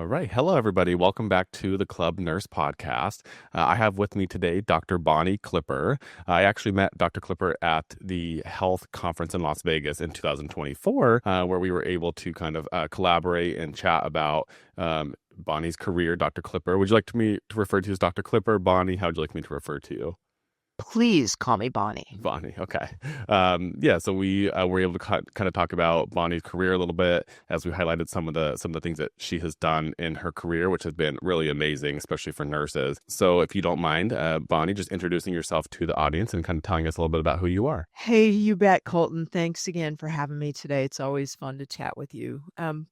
All right. Hello, everybody. Welcome back to the Club Nurse Podcast. I have with me today Dr. Bonnie Clipper. I actually met Dr. Clipper at the health conference in Las Vegas in 2024, where we were able to kind of collaborate and chat about Bonnie's career. Dr. Clipper, would you like me to refer to you as Dr. Clipper? Bonnie, how would you like me to refer to you? Please call me Bonnie. Bonnie. Okay. So we were able to kind of talk about Bonnie's career a little bit as we highlighted some of the things that she has done in her career, which has been really amazing, especially for nurses. So if you don't mind, Bonnie, just introducing yourself to the audience and kind of telling us a little bit about who you are. Hey, you bet, Colton. Thanks again for having me today. It's always fun to chat with you.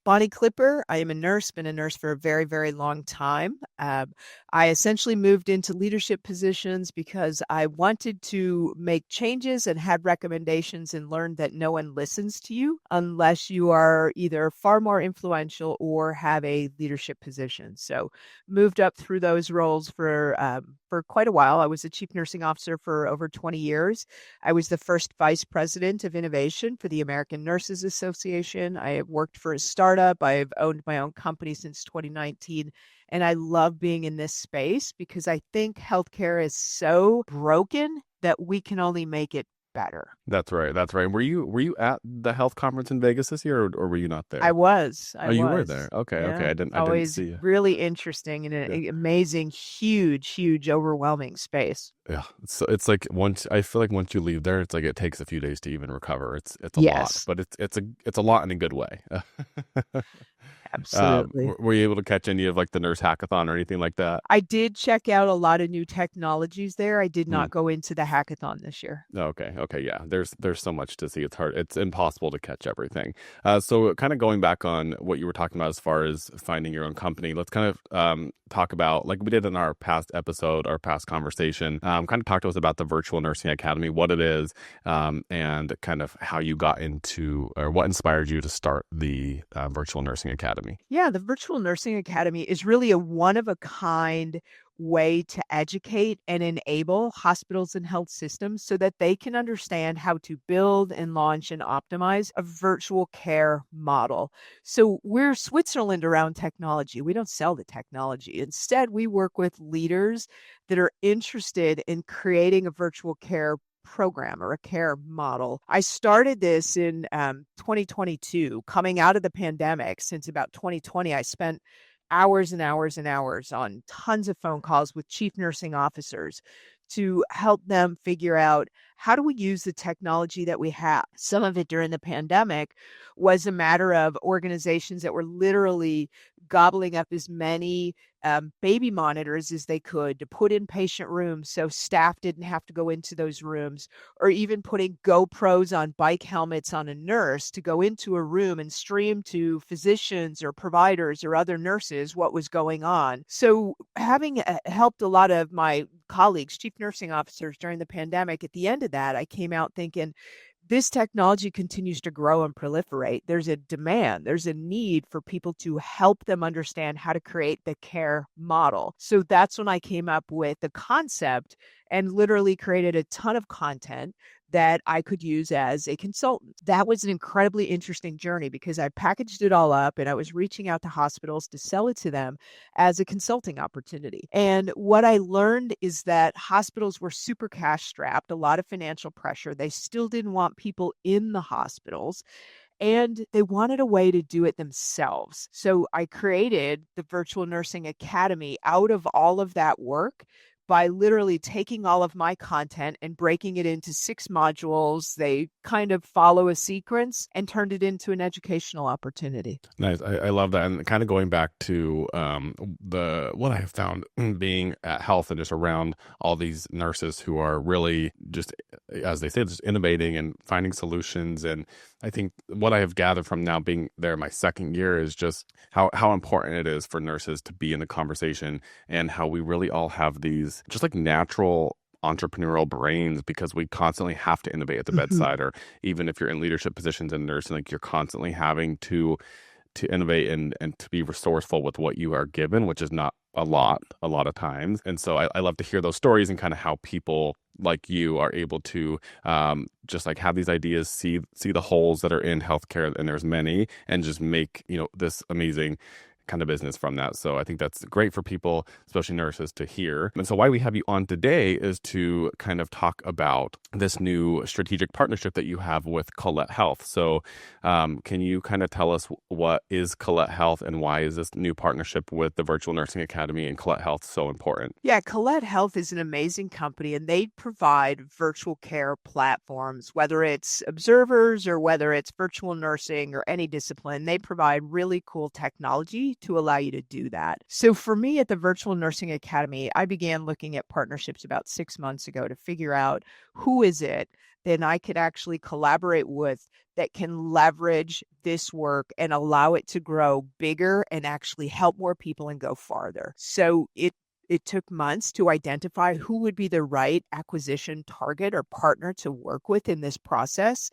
Bonnie Clipper. I am a nurse, been a nurse for a very, very long time. I essentially moved into leadership positions because I wanted to make changes and had recommendations and learned that no one listens to you unless you are either far more influential or have a leadership position. So moved up through those roles for quite a while. I was a chief nursing officer for over 20 years. I was the first vice president of innovation for the American Nurses Association. I have worked for a startup. I've owned my own company since 2019. And I love being in this space because I think healthcare is so broken that we can only make it better. That's right. That's right. Were you at the health conference in Vegas this year, or were you not I there? was. Oh, I you were was. there. Okay. Okay. Yeah. I didn't Always see you. really interesting and Yeah. an amazing, huge, huge, overwhelming space. Yeah, it's like once I feel like once you leave there, it's like it takes a few days to even recover. It's a lot, Yes, but it's a lot in a good way. absolutely. Were you able to catch any of like the nurse hackathon or anything like that? I did check out a lot of new technologies there. I did Hmm. not go into the hackathon this year. Okay, okay, yeah. There's so much to see. It's hard. It's impossible to catch everything. So kind of going back on what you were talking about as far as finding your own company, let's kind of talk about like we did in our past episode, our past conversation. Kind of talk to us about the Virtual Nursing Academy, what it is, and kind of how you got into or what inspired you to start the Virtual Nursing Academy. Yeah, the Virtual Nursing Academy is really a one of a kind way to educate and enable hospitals and health systems so that they can understand how to build and launch and optimize a virtual care model. So we're Switzerland around technology. We don't sell the technology. Instead, we work with leaders that are interested in creating a virtual care program or a care model. I started this in 2022, coming out of the pandemic. Since about 2020, I spent hours and hours and hours on tons of phone calls with chief nursing officers to help them figure out how do we use the technology that we have. Some of it during the pandemic was a matter of organizations that were literally gobbling up as many baby monitors as they could to put in patient rooms so staff didn't have to go into those rooms, or even putting GoPros on bike helmets on a nurse to go into a room and stream to physicians or providers or other nurses what was going on. So having helped a lot of my colleagues, chief nursing officers during the pandemic, at the end of that, I came out thinking, this technology continues to grow and proliferate. There's a demand, there's a need for people to help them understand how to create the care model. So that's when I came up with the concept and literally created a ton of content that I could use as a consultant. That was an incredibly interesting journey because I packaged it all up and I was reaching out to hospitals to sell it to them as a consulting opportunity. And what I learned is that hospitals were super cash strapped, a lot of financial pressure. They still didn't want people in the hospitals and they wanted a way to do it themselves. So I created the Virtual Nursing Academy out of all of that work by literally taking all of my content and breaking it into 6 modules. They kind of follow a sequence and turned it into an educational opportunity. Nice. I love that. And kind of going back to the what I have found being at health and just around all these nurses who are really just, as they say, just innovating and finding solutions. And I think what I have gathered from now being there my second year is just how important it is for nurses to be in the conversation and how we really all have these just like natural entrepreneurial brains because we constantly have to innovate at the Mhm. bedside, or even if you're in leadership positions in nursing, like you're constantly having to innovate and to be resourceful with what you are given, which is not a lot of times. And so I love to hear those stories and kind of how people like you are able to just like have these ideas, see the holes that are in healthcare, and there's many, and just make, this amazing kind of business from that. So I think that's great for people, especially nurses, to hear. And so why we have you on today is to kind of talk about this new strategic partnership that you have with Colette Health. So can you kind of tell us what is Colette Health and why is this new partnership with the Virtual Nursing Academy and Colette Health so important? Yeah, Colette Health is an amazing company, and they provide virtual care platforms, whether it's observers or whether it's virtual nursing or any discipline. They provide really cool technology to allow you to do that. So for me at the Virtual Nursing Academy, I began looking at partnerships about 6 months ago to figure out who is it that I could actually collaborate with that can leverage this work and allow it to grow bigger and actually help more people and go farther. So it took months to identify who would be the right acquisition target or partner to work with in this process.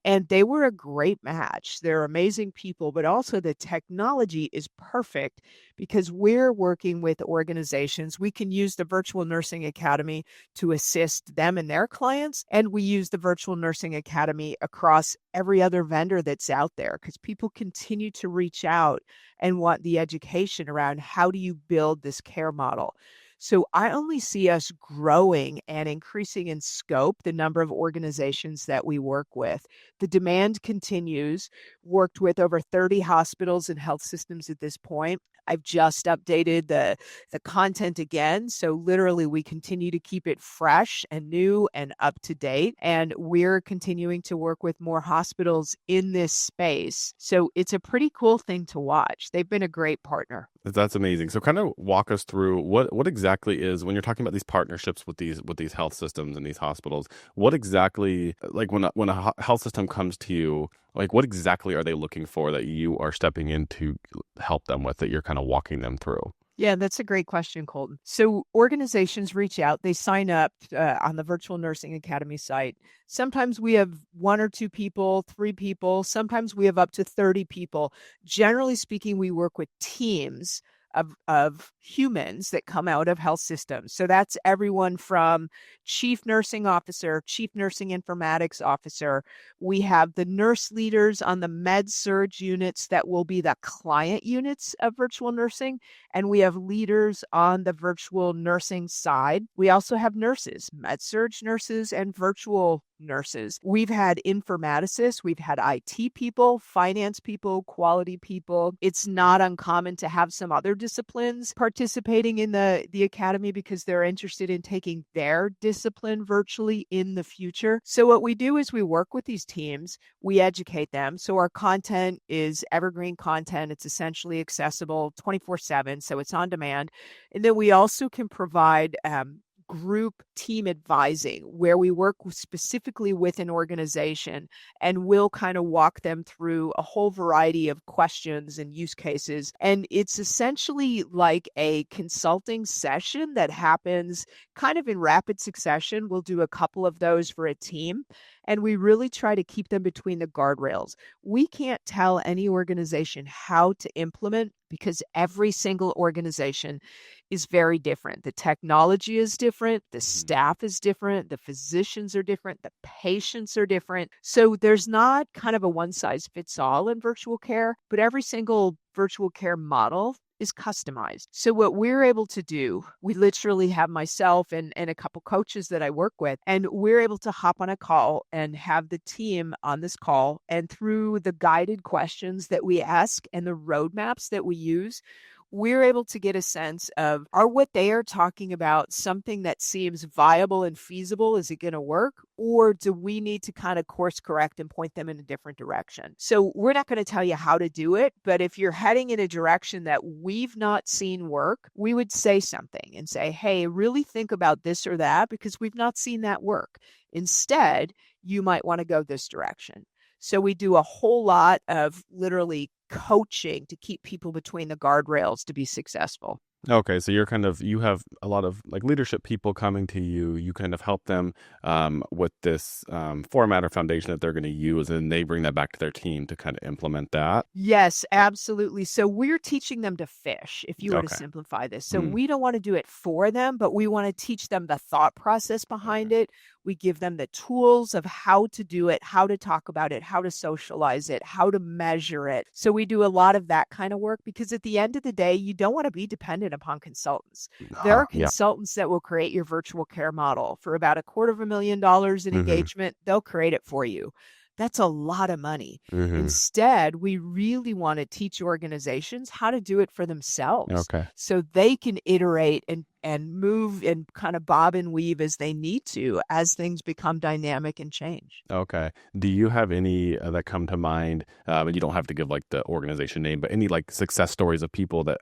And they were a great match. They're amazing people, but also the technology is perfect because we're working with organizations. We can use the Virtual Nursing Academy to assist them and their clients. And we use the Virtual Nursing Academy across every other vendor that's out there because people continue to reach out and want the education around how do you build this care model. So I only see us growing and increasing in scope the number of organizations that we work with. The demand continues. Worked with over 30 hospitals and health systems at this point. I've just updated the content again. So literally we continue to keep it fresh and new and up to date. And we're continuing to work with more hospitals in this space. So it's a pretty cool thing to watch. They've been a great partner. That's amazing. So kind of walk us through what exactly is when you're talking about these partnerships with these health systems and these hospitals, what exactly, like when a health system comes to you, like what exactly are they looking for that you are stepping in to help them with, that you're kind of walking them through? Yeah, that's a great question, Colton. So organizations reach out, they sign up on the Virtual Nursing Academy site. Sometimes we have one or two people, three people. Sometimes we have up to 30 people. Generally speaking, we work with teams of humans that come out of health systems. So that's everyone from chief nursing officer, chief nursing informatics officer. We have the nurse leaders on the med surge units that will be the client units of virtual nursing. And we have leaders on the virtual nursing side. We also have nurses, med surge nurses and virtual nurses. We've had informaticists, we've had IT people, finance people, quality people. It's not uncommon to have some other disciplines participating in the academy because they're interested in taking their discipline virtually in the future. So what we do is we work with these teams, we educate them. So our content is evergreen content. It's essentially accessible 24/7, so it's on demand. And then we also can provide group team advising where we work specifically with an organization and we'll kind of walk them through a whole variety of questions and use cases. And it's essentially like a consulting session that happens kind of in rapid succession. We'll do a couple of those for a team. And we really try to keep them between the guardrails. We can't tell any organization how to implement because every single organization is very different. The technology is different, the staff is different, the physicians are different, the patients are different. So there's not kind of a one size fits all in virtual care, but every single virtual care model is customized. So what we're able to do, we literally have myself and a couple coaches that I work with, and we're able to hop on a call and have the team on this call. And through the guided questions that we ask and the roadmaps that we use, we're able to get a sense of, are what they are talking about something that seems viable and feasible? Is it going to work? Or do we need to kind of course correct and point them in a different direction? So we're not going to tell you how to do it, but if you're heading in a direction that we've not seen work, we would say something and say, hey, really think about this or that because we've not seen that work. Instead, you might want to go this direction. So we do a whole lot of literally coaching to keep people between the guardrails to be successful. Okay, so you have a lot of like leadership people coming to you. You kind of help them with this format or foundation that they're going to use, and they bring that back to their team to kind of implement that. Yes, absolutely. So we're teaching them to fish, if you were to Okay. simplify this. So we don't want to do it for them, but we want to teach them the thought process behind it. We give them the tools of how to do it, how to talk about it, how to socialize it, how to measure it. So we do a lot of that kind of work because at the end of the day, you don't want to be dependent upon consultants. There Huh, are yeah. consultants that will create your virtual care model for about $250,000 in Hmm. engagement. They'll create it for you. That's a lot of money. Hmm. Instead, we really want to teach organizations how to do it for themselves Okay. so they can iterate and move and kind of bob and weave as they need to as things become dynamic and change. Okay. Do you have any that come to mind? And you don't have to give like the organization name, but any like success stories of people that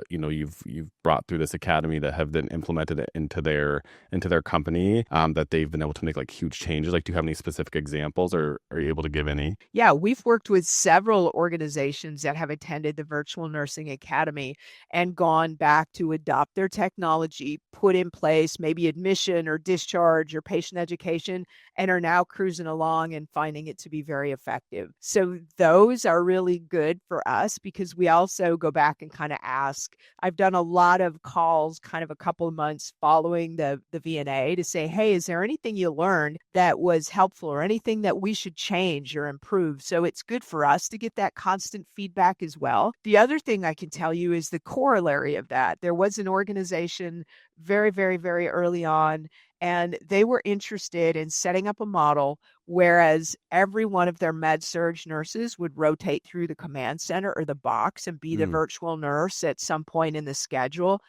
you've brought through this academy that have then implemented it into their company, that they've been able to make like huge changes. Like, do you have any specific examples, or are you able to give any? Yeah, we've worked with several organizations that have attended the Virtual Nursing Academy and gone back to adopt their technology, put in place maybe admission or discharge or patient education, and are now cruising along and finding it to be very effective. So those are really good for us because we also go back and kind of ask. I've done a lot of calls kind of a couple of months following the VNA to say, hey, is there anything you learned that was helpful or anything that we should change or improve? So it's good for us to get that constant feedback as well. The other thing I can tell you is the corollary of that. There was an organization very, very, very early on, and they were interested in setting up a model whereas every one of their med surge nurses would rotate through the command center or the box and be the Mm, virtual nurse at some point in the schedule.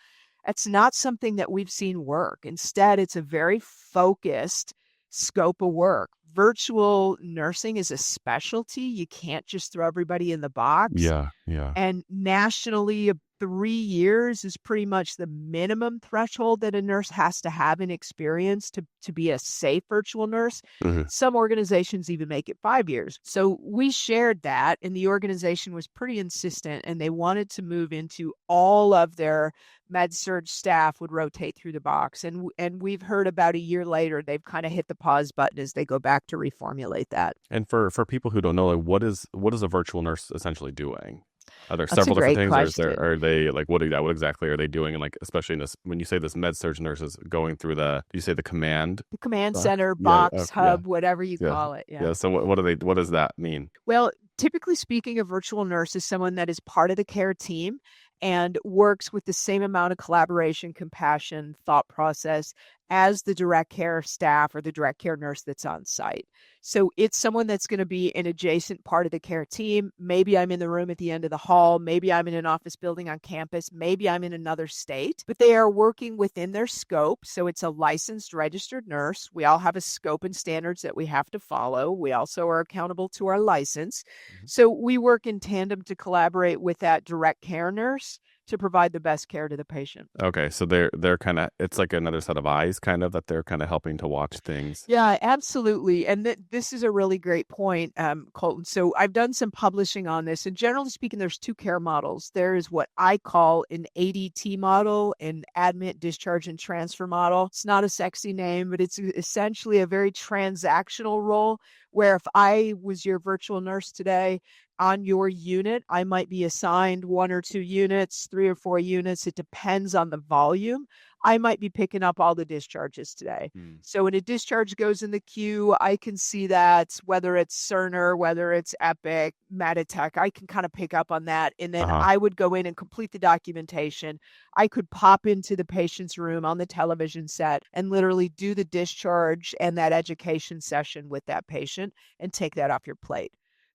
That's not something that we've seen work. Instead, it's a very focused scope of work. Virtual nursing is a specialty. You can't just throw everybody in the box. yeah, yeah. And nationally, 3 years is pretty much the minimum threshold that a nurse has to have in experience to be a safe virtual nurse. Hmm. Some organizations even make it 5 years. So we shared that, and the organization was pretty insistent, and they wanted to move into all of their med surge staff would rotate through the box. And we've heard about a year later, they've kind of hit the pause button as they go back to reformulate that. And for people who don't know, like, what is a virtual nurse essentially doing? Are there That's a several different great things, or is there question. are they like what exactly are they doing? And like, especially in this, when you say this med surge nurse is going through do you say the command The command doc? center, Yeah, box, yeah, hub, whatever you yeah, call it. Yeah. yeah. So what does that mean? Well, typically speaking, a virtual nurse is someone that is part of the care team and works with the same amount of collaboration, compassion, thought process as the direct care staff or the direct care nurse that's on site. So it's someone that's going to be an adjacent part of the care team. Maybe I'm in the room at the end of the hall. Maybe I'm in an office building on campus. Maybe I'm in another state, but they are working within their scope. So it's a licensed, registered nurse. We all have a scope and standards that we have to follow. We also are accountable to our license. Mhm. So we work in tandem to collaborate with that direct care nurse to provide the best care to the patient. Okay, so they're kind of, it's like another set of eyes, kind of, that they're kind of helping to watch things. Yeah, absolutely. And this is a really great point, Colton. So I've done some publishing on this. And generally speaking, there's two care models. There is what I call an ADT model, an admit, discharge, and transfer model. It's not a sexy name, but it's essentially a very transactional role where if I was your virtual nurse today on your unit, I might be assigned 1 or 2 units, 3 or 4 units. It depends on the volume. I might be picking up all the discharges today. Hmm. So when a discharge goes in the queue, I can see that whether it's Cerner, whether it's Epic, Meditech, I can kind of pick up on that. And then Uh-huh. I would go in and complete the documentation. I could pop into the patient's room on the television set and literally do the discharge and that education session with that patient and take that off your plate.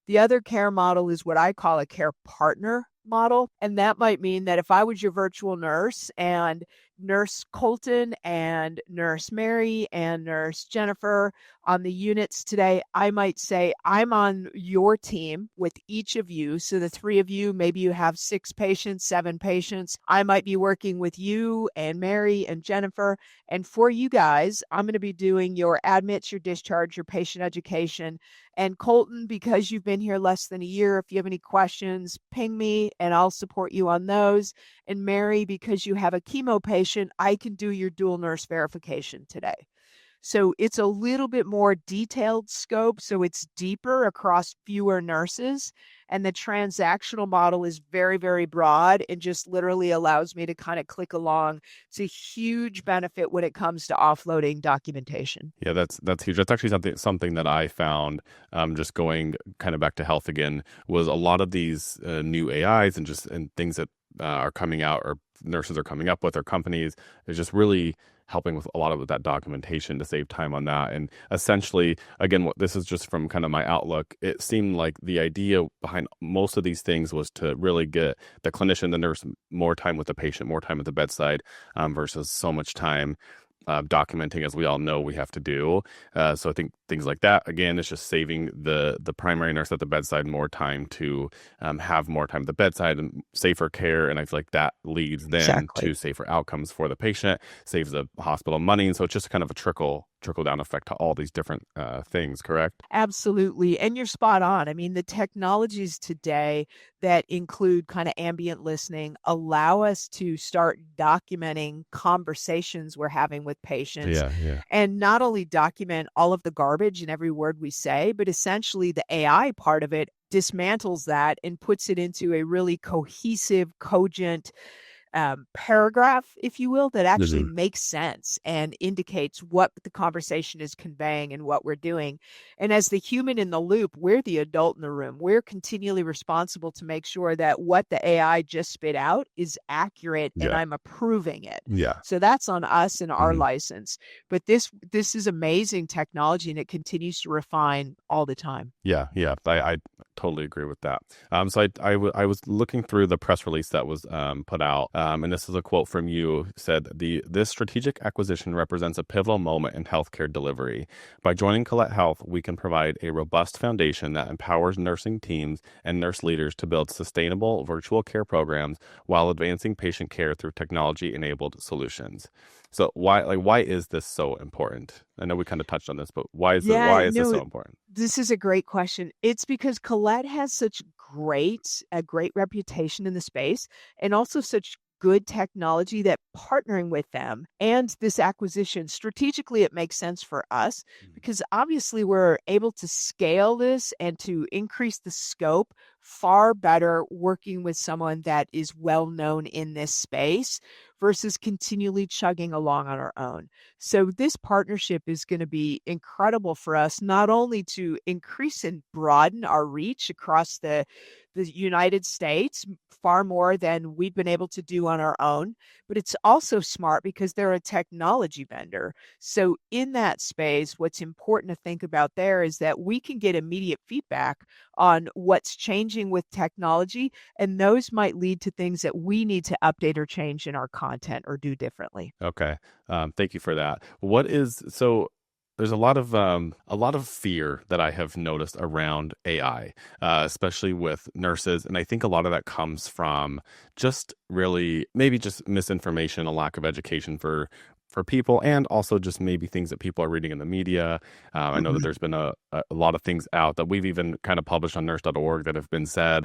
The other care model is what I call a care partner model. And that might mean that if I was your virtual nurse and Nurse Colton and Nurse Mary and Nurse Jennifer on the units today, I might say, I'm on your team with each of you. So the three of you, maybe you have 6 patients, 7 patients. I might be working with you and Mary and Jennifer. And for you guys, I'm going to be doing your admits, your discharge, your patient education. And Colton, because you've been here less than a year, if you have any questions, ping me and I'll support you on those. And Mary, because you have a chemo patient, I can do your dual nurse verification today. So it's a little bit more detailed scope. So it's deeper across fewer nurses. And the transactional model is very, very broad and just literally allows me to kind of click along. It's a huge benefit when it comes to offloading documentation. Yeah, that's huge. That's actually something that I found, just going kind of back to health again, was a lot of these new AIs and things that are coming out, or nurses are coming up with, or companies, is just really helping with a lot of that documentation to save time on that. And essentially, again, what this is just from kind of my outlook, it seemed like the idea behind most of these things was to really get the clinician, the nurse, more time with the patient, more time at the bedside, versus so much time documenting, as we all know we have to do. So I think things like that, again, is just saving the primary nurse at the bedside more time to have more time at the bedside and safer care. And I feel like that leads then Exactly. to safer outcomes for the patient, saves the hospital money. And so it's just kind of a trickle down effect to all these different things, correct? Absolutely. And you're spot on. I mean, the technologies today that include kind of ambient listening allow us to start documenting conversations we're having with patients, Yeah, yeah. and not only document all of the garbage and every word we say, but essentially the AI part of it dismantles that and puts it into a really cohesive, cogent paragraph, if you will, that actually Mhm. makes sense and indicates what the conversation is conveying and what we're doing. And as the human in the loop, we're the adult in the room. We're continually responsible to make sure that what the AI just spit out is accurate and Yeah, I'm approving it. yeah. So that's on us and our Mhm. license. But this is amazing technology and it continues to refine all the time. Yeah, yeah, I totally agree with that. So I was looking through the press release that was put out, and this is a quote from you. Said this strategic acquisition represents a pivotal moment in healthcare delivery. By joining Colette Health, we can provide a robust foundation that empowers nursing teams and nurse leaders to build sustainable virtual care programs while advancing patient care through technology-enabled solutions. So why is this so important? I know we kind of touched on this, but Yeah, why is this no, so important? this is a great question. It's because Colette has such a great reputation in the space and also such good technology that partnering with them and this acquisition, strategically, it makes sense for us because obviously we're able to scale this and to increase the scope far better working with someone that is well known in this space versus continually chugging along on our own. So this partnership is going to be incredible for us, not only to increase and broaden our reach across the United States far more than we've been able to do on our own, but it's also smart because they're a technology vendor. So in that space, what's important to think about there is that we can get immediate feedback on what's changing with technology, and those might lead to things that we need to update or change in our content or do differently. Okay. Thank you for that. There's a lot of fear that I have noticed around AI, especially with nurses, and I think a lot of that comes from just really maybe just misinformation, a lack of education for people, and also just maybe things that people are reading in the media. I know that Mhm. there's been a lot of things out that we've even kind of published on Nurse.org that have been said,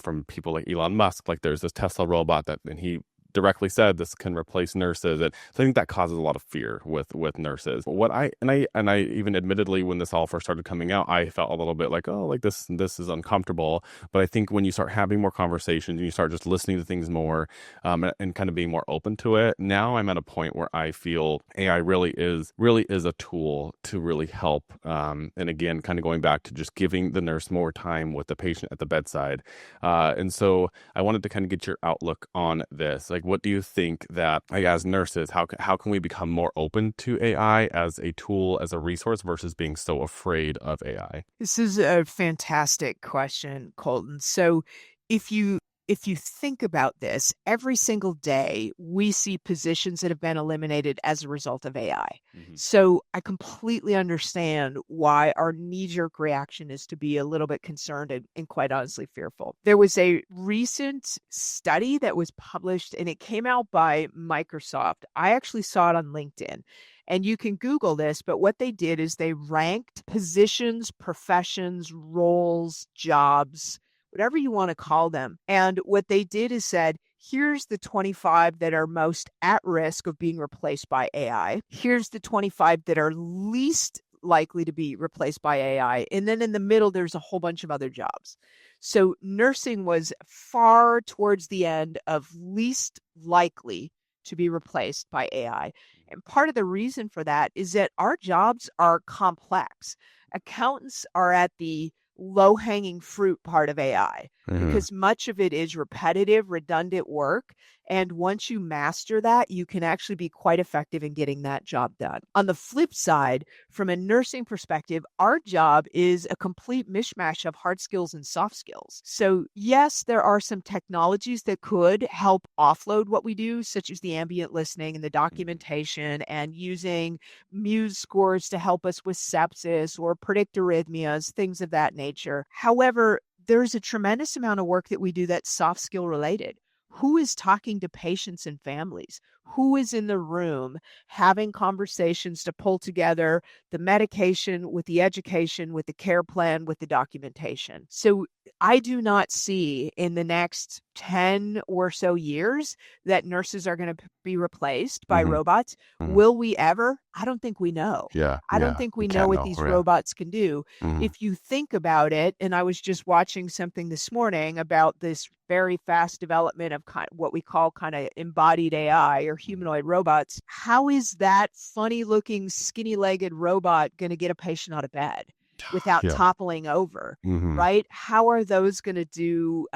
from people like Elon Musk, like there's this Tesla robot and he directly said this can replace nurses. And so I think that causes a lot of fear with nurses. I even admittedly, when this all first started coming out, I felt a little bit like, oh, like this is uncomfortable. But I think when you start having more conversations and you start just listening to things more, and kind of being more open to it, now I'm at a point where I feel AI really is a tool to really help. And again, kind of going back to just giving the nurse more time with the patient at the bedside. And so I wanted to kind of get your outlook on this. Like, what do you think that, like, as nurses, how can we become more open to AI as a tool, as a resource, versus being so afraid of AI? This is a fantastic question, Colton. So if you if you think about this, every single day we see positions that have been eliminated as a result of AI. Hmm. So I completely understand why our knee-jerk reaction is to be a little bit concerned and quite honestly fearful. There was a recent study that was published and it came out by Microsoft. I actually saw it on LinkedIn. And you can Google this, but what they did is they ranked positions, professions, roles, jobs, whatever you want to call them. And what they did is said, Here's the 25 that are most at risk of being replaced by AI. Here's the 25 that are least likely to be replaced by AI. And then in the middle, there's a whole bunch of other jobs. So nursing was far towards the end of least likely to be replaced by AI. And part of the reason for that is that our jobs are complex. Accountants are at the low hanging fruit part of AI Hmm. because much of it is repetitive, redundant work. And once you master that, you can actually be quite effective in getting that job done. On the flip side, from a nursing perspective, our job is a complete mishmash of hard skills and soft skills. So, yes, there are some technologies that could help offload what we do, such as the ambient listening and the documentation and using Muse scores to help us with sepsis or predict arrhythmias, things of that nature. However, there's a tremendous amount of work that we do that's soft skill related. Who is talking to patients and families? Who is in the room having conversations to pull together the medication with the education, with the care plan, with the documentation? So I do not see in the next 10 or so years that nurses are going to be replaced by Hmm. robots. Hmm. Will we ever? I don't think we know. Yeah, I don't yeah. think You we know can't what know. these Or yeah. robots can do. Hmm. If you think about it, and I was just watching something this morning about this very fast development of what we call kind of embodied AI or humanoid robots, how is that funny looking, skinny legged robot going to get a patient out of bed without Yeah. toppling over? Hmm. Right? How are those going to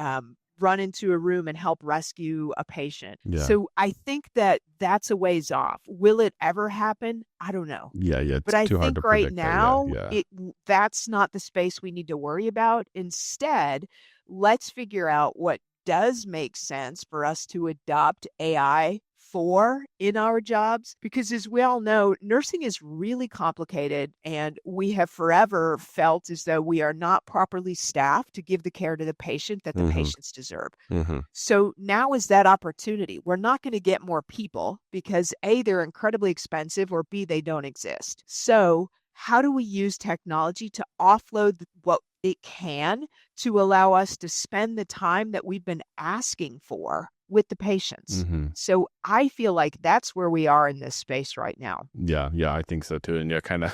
run into a room and help rescue a patient? Yeah. So I think that that's a ways off. Will it ever happen? I don't know. Yeah. Yeah. But It's I too hard to think right predict that. Yeah. now Yeah. that's not the space we need to worry about. Instead, let's figure out what does make sense for us to adopt AI for in our jobs. Because as we all know, nursing is really complicated, and we have forever felt as though we are not properly staffed to give the care to the patient that the Hmm. patients deserve. Hmm. So now is that opportunity. We're not going to get more people because A, they're incredibly expensive, or B, they don't exist. So how do we use technology to offload what it can to allow us to spend the time that we've been asking for with the patients? Hmm. So I feel like that's where we are in this space right now. Yeah, yeah, I think so too. And yeah, kind of,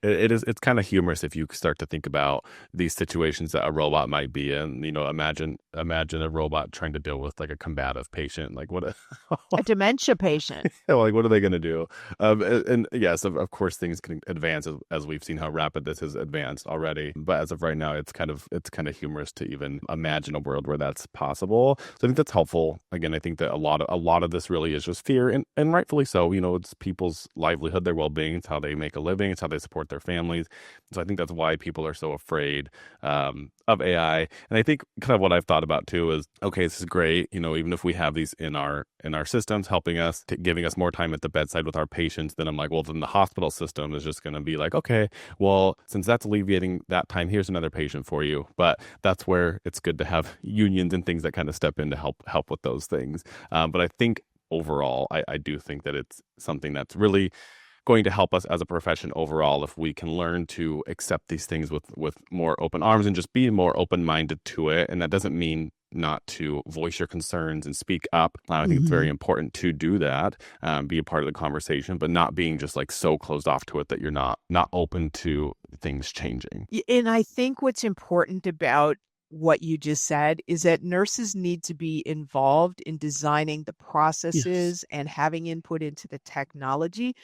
it's kind of humorous if you start to think about these situations that a robot might be in. Imagine a robot trying to deal with like a combative patient. Like what? A dementia patient. Like what are they going to do? And yes, of course, things can advance as we've seen how rapid this has advanced already. But as of right now, it's kind of humorous to even imagine a world where that's possible. So I think that's helpful. Again, I think that a lot of this really is just fear, and rightfully so. It's people's livelihood, their well being, it's how they make a living, it's how they support their families. So I think that's why people are so afraid of AI. And I think kind of what I've thought about too is, okay, this is great. Even if we have these in our systems helping us, giving us more time at the bedside with our patients, then I'm like, well, then the hospital system is just going to be like, okay, well, since that's alleviating that time, here's another patient for you. But that's where it's good to have unions and things that kind of step in to help with those things. But I think overall, I do think that it's something that's really going to help us as a profession overall if we can learn to accept these things with more open arms and just be more open-minded to it. And that doesn't mean not to voice your concerns and speak up. I think it's very Mhm. important to do that, be a part of the conversation, but not being just like so closed off to it that you're not open to things changing. And I think what's important about what you just said is that nurses need to be involved in designing the Yes. processes and having input into the technology.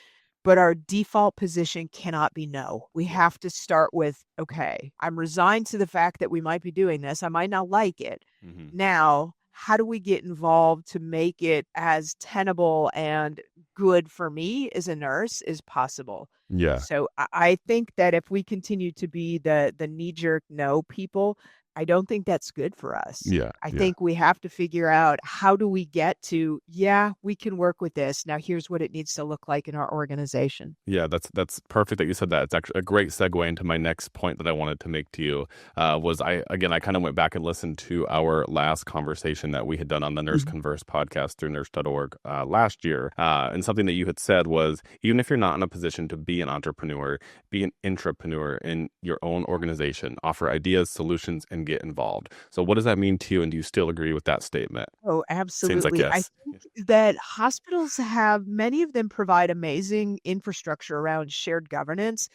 But our default position cannot be no. We Yeah. have to start with, okay, I'm resigned to the fact that we might be doing this. I might not like it. Hmm. Now, how do we get involved to make it as tenable and good for me as a nurse as possible? Yeah. So I think that if we continue to be the knee jerk no people, I don't think that's good for us. Yeah. I Yeah. think we have to figure out how do we get to, yeah, we can work with this. Now here's what it needs to look like in our organization. Yeah, that's perfect that you said that. It's actually a great segue into my next point that I wanted to make to you. Was I kind of went back and listened to our last conversation that we had done on the Nurse Mhm. Converse podcast through Nurse.org last year, and something that you had said was, even if you're not in a position to be an entrepreneur, be an intrapreneur in your own organization. Offer ideas, solutions, and can get involved. So what does that mean to you? And do you still agree with that statement? Oh, Seems like absolutely. I yes. think that hospitals have many of them provide amazing infrastructure around shared governance.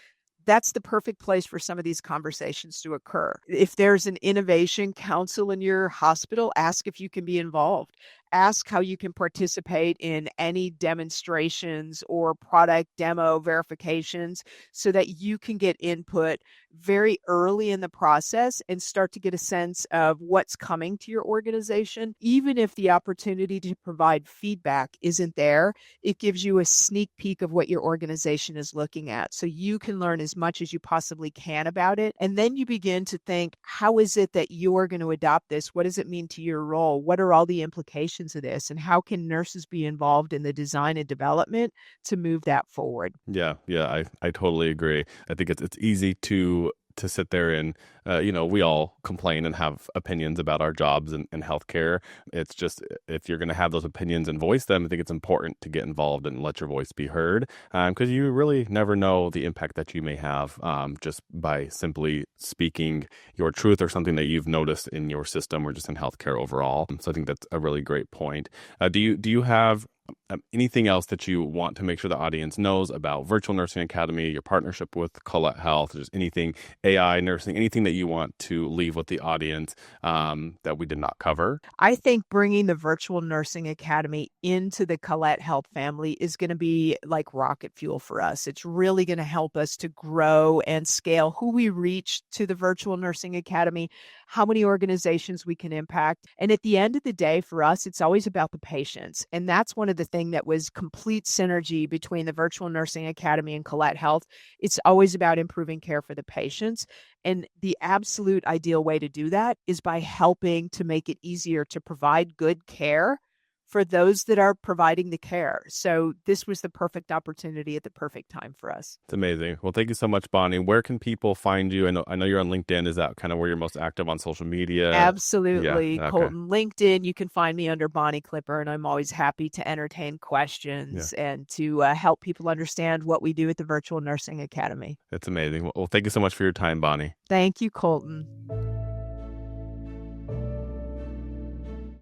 That's the perfect place for some of these conversations to occur. If there's an innovation council in your hospital, ask if you can be involved. Ask how you can participate in any demonstrations or product demo verifications so that you can get input very early in the process and start to get a sense of what's coming to your organization. Even if the opportunity to provide feedback isn't there, it gives you a sneak peek of what your organization is looking at. So you can learn as much as you possibly can about it. And then you begin to think, how is it that you're going to adopt this? What does it mean to your role? What are all the implications of this? And how can nurses be involved in the design and development to move that forward? Yeah, I totally agree. I think it's easy to sit there and we all complain and have opinions about our jobs and healthcare. It's just if you're going to have those opinions and voice them, I think it's important to get involved and let your voice be heard, because you really never know the impact that you may have just by simply speaking your truth or something that you've noticed in your system or just in healthcare overall. So I think that's a really great point. Do you have anything else that you want to make sure the audience knows about Virtual Nursing Academy, your partnership with Colette Health, just anything AI nursing, anything that you want to leave with the audience that we did not cover? I think bringing the Virtual Nursing Academy into the Colette Health family is going to be like rocket fuel for us. It's really going to help us to grow and scale who we reach to the Virtual Nursing Academy, how many organizations we can impact. And at the end of the day, for us, it's always about the patients. And that's one of the things that was complete synergy between the Virtual Nursing Academy and Colette Health. It's always about improving care for the patients. And the absolute ideal way to do that is by helping to make it easier to provide good care for those that are providing the care. So this was the perfect opportunity at the perfect time for us. It's amazing. Well, thank you so much, Bonnie. Where can people find you? I know you're on LinkedIn. Is that kind of where you're most active on social media? Yeah. Absolutely. Okay. Colton, LinkedIn, you can find me under Bonnie Clipper, and I'm always happy to entertain Yeah. questions and to help people understand what we do at the Virtual Nursing Academy. It's amazing. Well, thank you so much for your time, Bonnie. Thank you, Colton.